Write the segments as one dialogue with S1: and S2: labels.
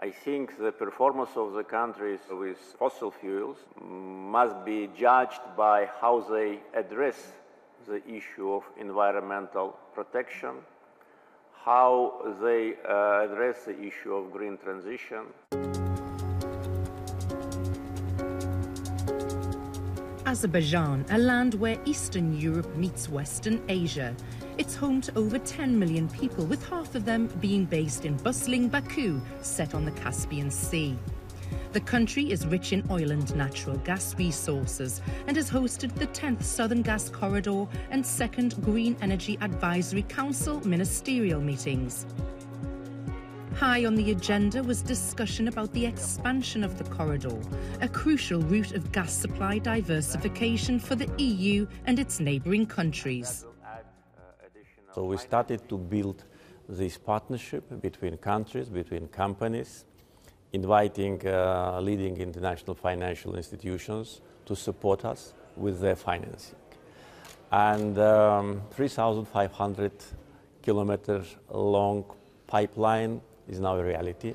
S1: I think the performance of the countries with fossil fuels must be judged by how they address the issue of environmental protection, how they address the issue of green transition.
S2: Azerbaijan, a land where Eastern Europe meets Western Asia. It's home to over 10 million people, with half of them being based in bustling Baku, set on the Caspian Sea. The country is rich in oil and natural gas resources and has hosted the 10th Southern Gas Corridor and 2nd Green Energy Advisory Council ministerial meetings. High on the agenda was discussion about the expansion of the corridor, a crucial route of gas supply diversification for the EU and its neighbouring countries.
S1: So we started to build this partnership between countries, between companies, inviting leading international financial institutions to support us with their financing. And 3,500 kilometers long pipeline is now a reality.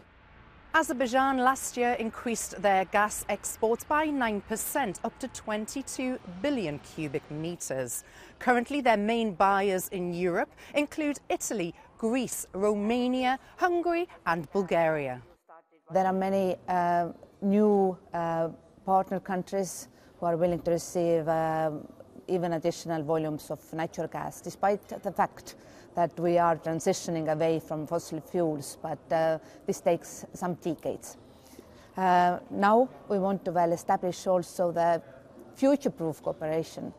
S2: Azerbaijan last year increased their gas exports by 9%, up to 22 billion cubic meters. Currently, their main buyers in Europe include Italy, Greece, Romania, Hungary and Bulgaria.
S3: There are many new partner countries who are willing to receive even additional volumes of natural gas, despite the fact that we are transitioning away from fossil fuels, but this takes some decades. Now we want to well establish also the future-proof cooperation.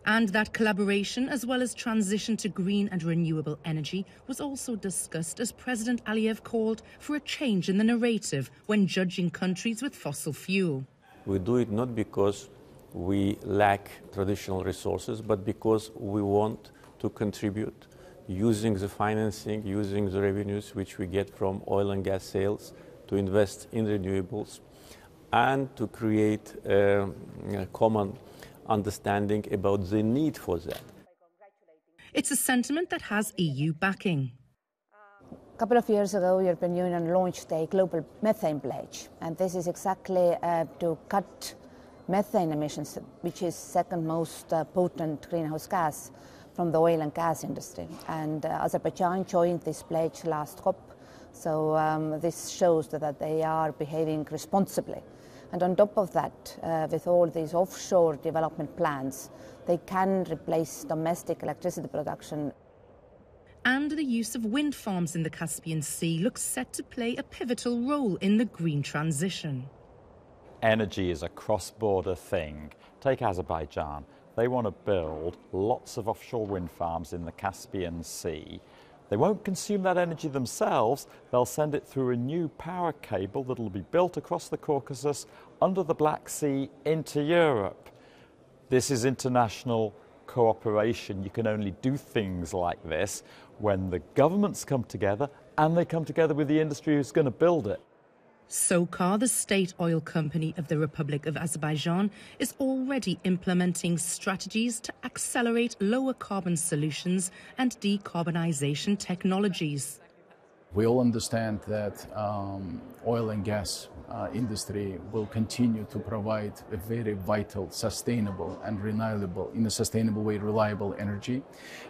S2: And that collaboration, as well as transition to green and renewable energy, was also discussed as President Aliyev called for a change in the narrative when judging countries with fossil fuel.
S1: We do it not because we lack traditional resources, but because we want to contribute using the financing, using the revenues which we get from oil and gas sales to invest in renewables and to create a common understanding about the need for that.
S2: It's a sentiment that has EU backing.
S3: A couple of years ago, the European Union launched a global methane pledge, and this is exactly to cut methane emissions, which is second most potent greenhouse gas from the oil and gas industry. And Azerbaijan joined this pledge last COP, so this shows that they are behaving responsibly. And on top of that, with all these offshore development plans, they can replace domestic electricity production.
S2: And the use of wind farms in the Caspian Sea looks set to play a pivotal role in the green transition.
S4: Energy is a cross-border thing. Take Azerbaijan. They want to build lots of offshore wind farms in the Caspian Sea. They won't consume that energy themselves. They'll send it through a new power cable that will be built across the Caucasus, under the Black Sea, into Europe. This is international cooperation. You can only do things like this when the governments come together and they come together with the industry who's going to build it.
S2: SOCAR, the state oil company of the Republic of Azerbaijan, is already implementing strategies to accelerate lower carbon solutions and decarbonisation technologies.
S5: We all understand that oil and gas industry will continue to provide a very vital, sustainable and reliable, in a sustainable way, reliable energy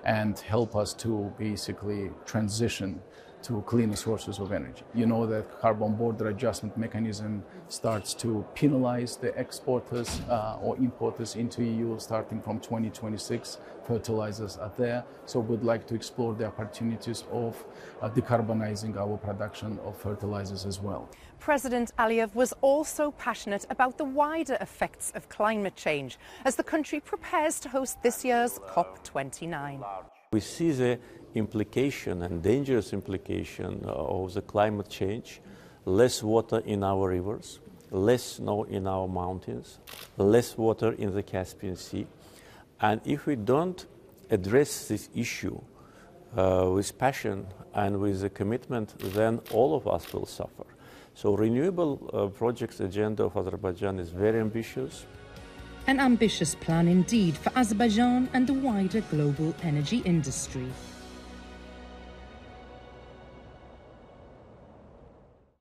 S5: and help us to basically transition to cleaner sources of energy. You know that carbon border adjustment mechanism starts to penalize the exporters or importers into EU starting from 2026. Fertilizers are there, so we'd like to explore the opportunities of decarbonizing our production of fertilizers as well.
S2: President Aliyev was also passionate about the wider effects of climate change as the country prepares to host this year's COP29.
S1: We see the implication and dangerous implication of the climate change, less water in our rivers, less snow in our mountains, less water in the Caspian Sea. And if we don't address this issue with passion and with a commitment, then all of us will suffer. So renewable projects agenda of Azerbaijan is very ambitious.
S2: An ambitious plan indeed for Azerbaijan and the wider global energy industry.